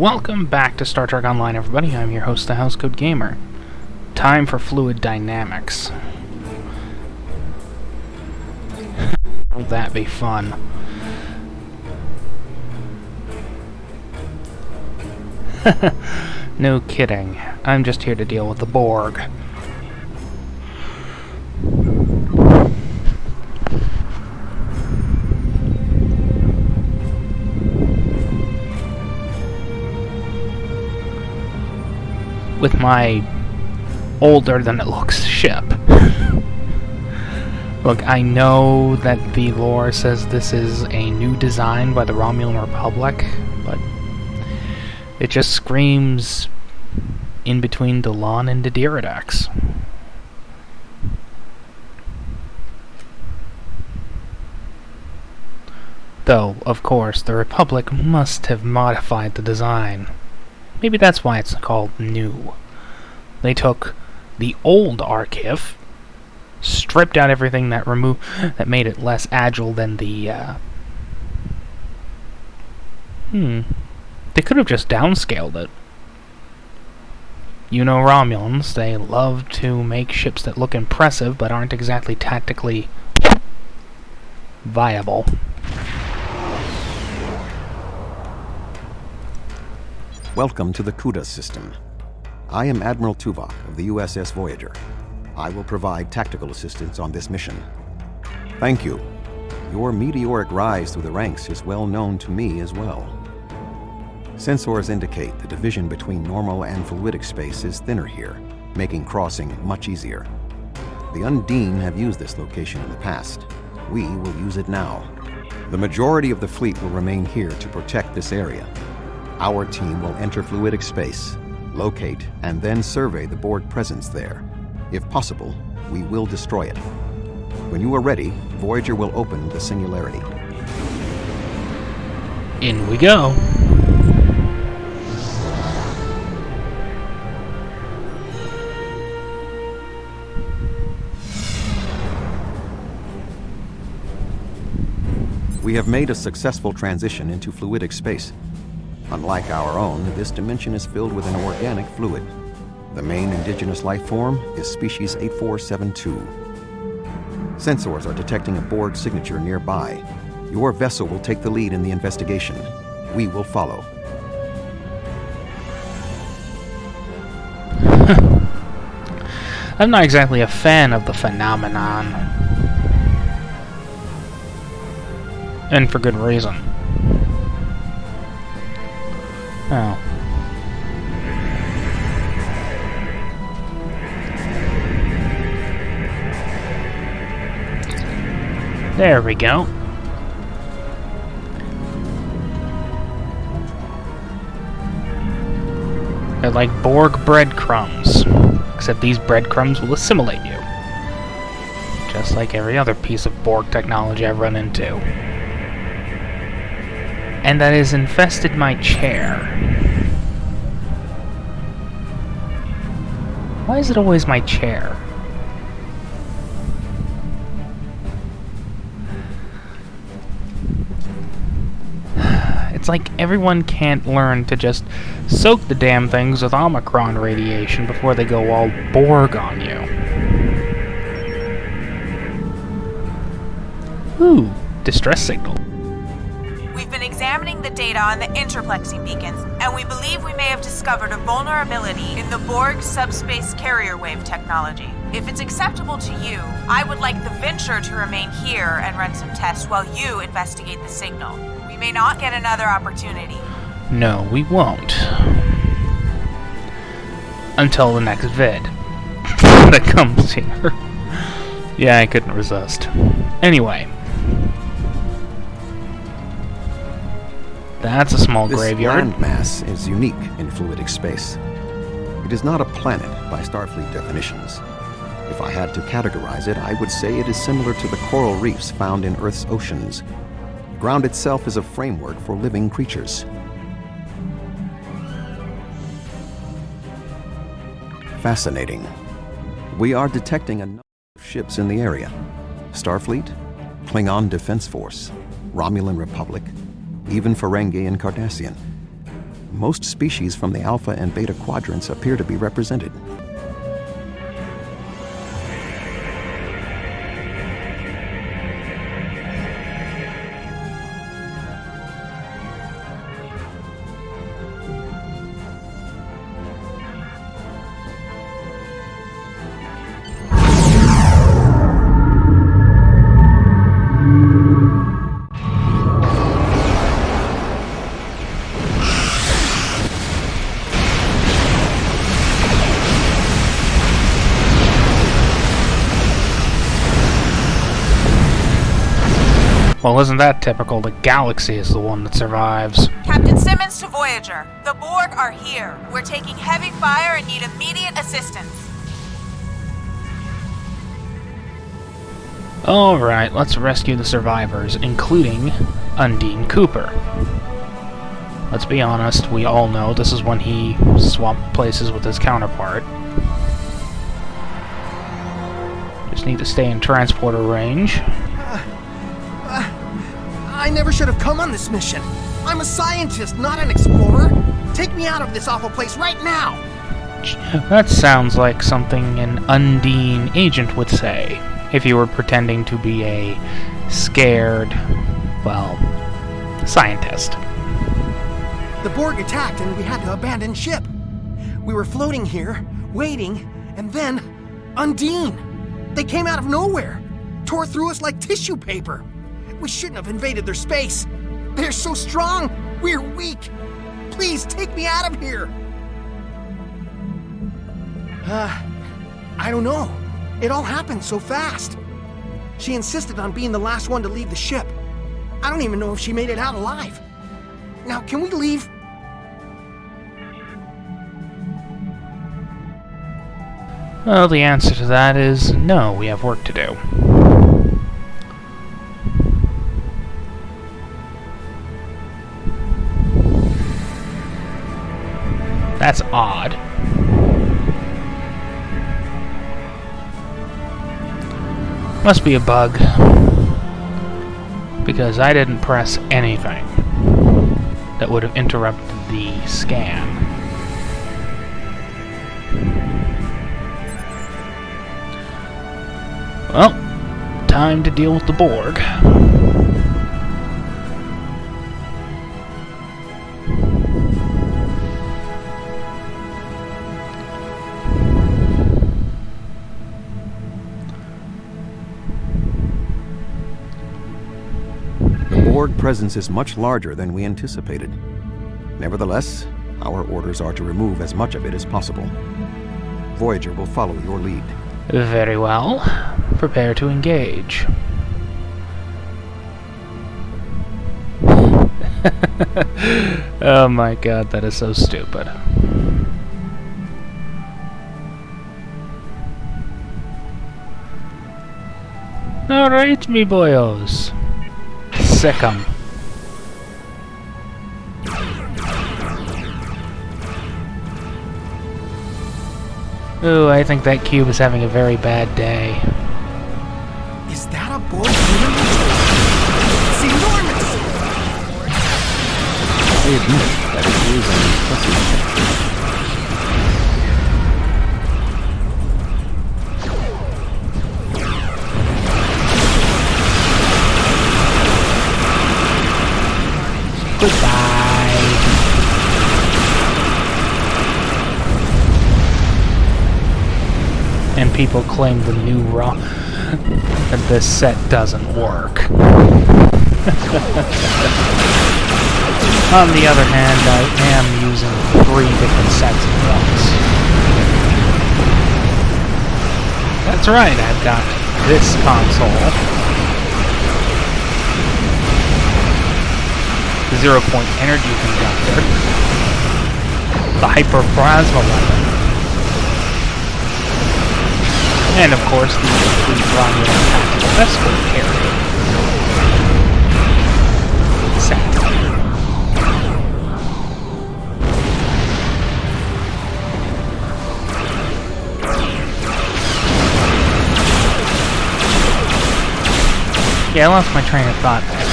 Welcome back to Star Trek Online, everybody. I'm your host, the Housecoat Gamer. Time for fluid dynamics. Won't that be fun? No kidding. I'm just here to deal with the Borg. With my older-than-it-looks ship. Look, I know that the lore says this is a new design by the Romulan Republic, but it just screams in between Delon and Didiridax. Though, of course, the Republic must have modified the design. Maybe that's why it's called new. They took the old Archive, stripped out everything that made it less agile than the They could have just downscaled it. You know Romulans, they love to make ships that look impressive but aren't exactly tactically viable. Welcome to the CUDA system. I am Admiral Tuvok of the USS Voyager. I will provide tactical assistance on this mission. Thank you. Your meteoric rise through the ranks is well known to me as well. Sensors indicate the division between normal and fluidic space is thinner here, making crossing much easier. The Undine have used this location in the past. We will use it now. The majority of the fleet will remain here to protect this area. Our team will enter fluidic space, locate, and then survey the Borg presence there. If possible, we will destroy it. When you are ready, Voyager will open the singularity. In we go. We have made a successful transition into fluidic space. Unlike our own, this dimension is filled with an organic fluid. The main indigenous life form is species 8472. Sensors are detecting a Borg signature nearby. Your vessel will take the lead in the investigation. We will follow. I'm not exactly a fan of the phenomenon. And for good reason. Oh. There we go. They're like Borg breadcrumbs, except these breadcrumbs will assimilate you. Just like every other piece of Borg technology I've run into. And that has infested my chair. Why is it always my chair? It's like everyone can't learn to just soak the damn things with Omicron radiation before they go all Borg on you. Ooh, distress signal. We've been examining the data on the interplexing beacons, and we believe we may have discovered a vulnerability in the Borg subspace carrier wave technology. If it's acceptable to you, I would like the Venture to remain here and run some tests while you investigate the signal. We may not get another opportunity. No, we won't. Until the next vid that comes here. Yeah, I couldn't resist. Anyway. That's a small graveyard. This landmass is unique in fluidic space. It is not a planet by Starfleet definitions. If I had to categorize it, I would say it is similar to the coral reefs found in Earth's oceans. The ground itself is a framework for living creatures. Fascinating. We are detecting a number of ships in the area. Starfleet, Klingon Defense Force, Romulan Republic, even Ferengi and Cardassian. most species from the Alpha and Beta quadrants appear to be represented. Well, isn't that typical? The galaxy is the one that survives. Captain Simmons to Voyager. The Borg are here. We're taking heavy fire and need immediate assistance. Alright, let's rescue the survivors, including Undine Cooper. Let's be honest, we all know this is when he swapped places with his counterpart. Just need to stay in transporter range. I never should have come on this mission. I'm a scientist, not an explorer. Take me out of this awful place right now. That sounds like something an Undine agent would say, if you were pretending to be a scared, well, scientist. The Borg attacked and we had to abandon ship. We were floating here, waiting, and then Undine. They came out of nowhere, tore through us like tissue paper. We shouldn't have invaded their space. They're so strong. We're weak. Please take me out of here. I don't know. It all happened so fast. She insisted on being the last one to leave the ship. I don't even know if she made it out alive. Now, can we leave? Well, the answer to that is no, we have work to do. That's odd. Must be a bug. Because I didn't press anything that would have interrupted the scan. Well, time to deal with the Borg. Borg presence is much larger than we anticipated. Nevertheless, our orders are to remove as much of it as possible. Voyager will follow your lead. Very well. Prepare to engage. Oh my god, that is so stupid. Alright, me boyos. Sick 'em. Ooh, I think that cube is having a very bad day. Is that a Borg unit? It's enormous! I admit that it is an impressive picture. Goodbye. And people claim the new that this set doesn't work. On the other hand, I am using 3 different sets at once. That's right, I've got this console. The 0-point energy conductor, the hyperplasma weapon, and of course the complete Romulan Tactical Carrier set. Yeah, I lost my train of thought there.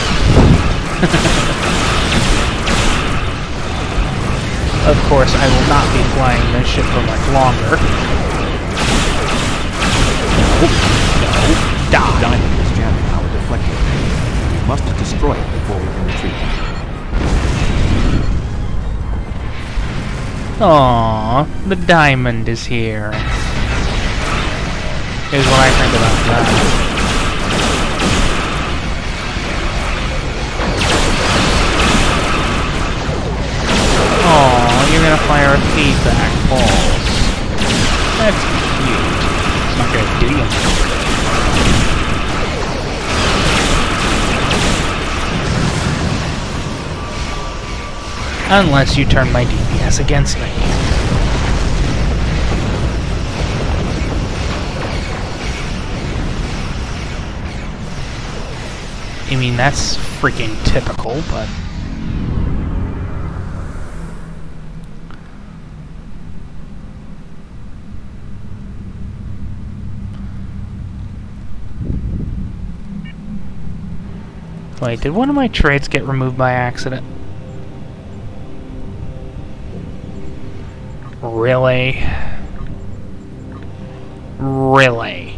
Of course, I will not be flying this ship for much longer. No, die. Diamond is jamming our deflector. We must destroy it before we can retreat. Aww, the diamond is here. Here's what I think about that. Aww, you're gonna fire a feedback pulse. That's cute. It's not gonna do you much. Unless you turn my DPS against me. I mean, that's freaking typical, but... Wait, did one of my traits get removed by accident? Really? Really?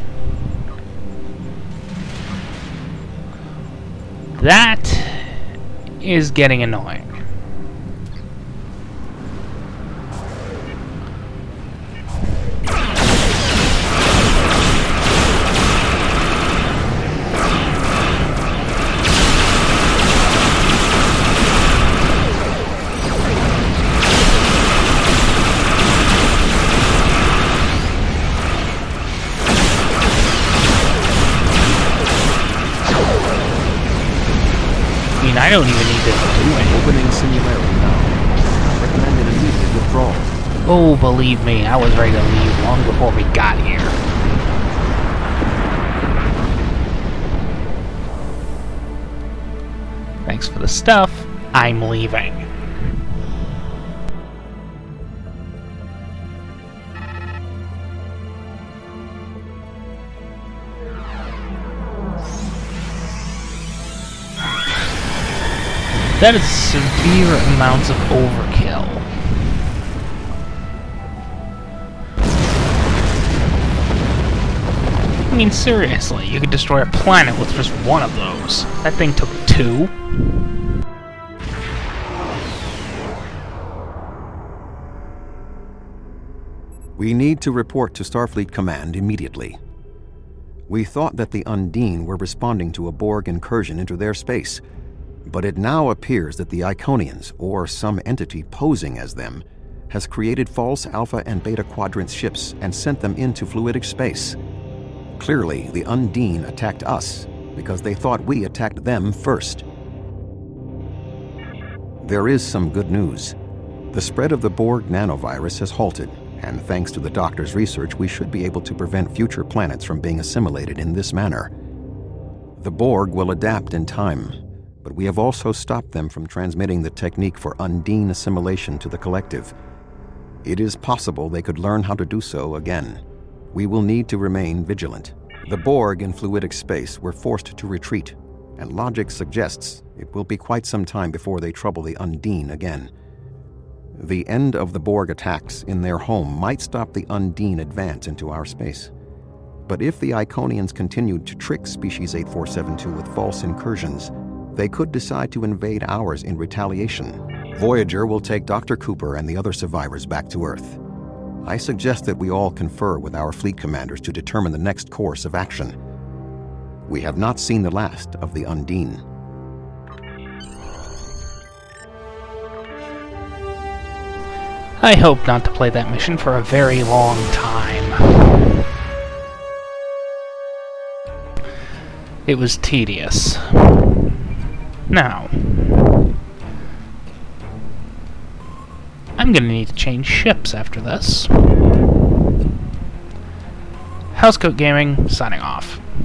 That is getting annoying. I don't even need to do it. Opening singularity now. Recommended immediate withdrawal. Oh, believe me, I was ready to leave long before we got here. Thanks for the stuff. I'm leaving. That is severe amounts of overkill. I mean, seriously, you could destroy a planet with just one of those. That thing took 2. We need to report to Starfleet Command immediately. We thought that the Undine were responding to a Borg incursion into their space, but it now appears that the Iconians, or some entity posing as them, has created false Alpha and Beta Quadrant ships and sent them into fluidic space. Clearly, the Undine attacked us because they thought we attacked them first. There is some good news. The spread of the Borg nanovirus has halted, and thanks to the Doctor's research, we should be able to prevent future planets from being assimilated in this manner. The Borg will adapt in time, but we have also stopped them from transmitting the technique for Undine assimilation to the collective. It is possible they could learn how to do so again. We will need to remain vigilant. The Borg in fluidic space were forced to retreat, and logic suggests it will be quite some time before they trouble the Undine again. The end of the Borg attacks in their home might stop the Undine advance into our space. But if the Iconians continued to trick Species 8472 with false incursions, they could decide to invade ours in retaliation. Voyager will take Dr. Cooper and the other survivors back to Earth. I suggest that we all confer with our fleet commanders to determine the next course of action. We have not seen the last of the Undine. I hope not to play that mission for a very long time. It was tedious. Now, I'm gonna need to change ships after this. Housecoat Gaming, signing off.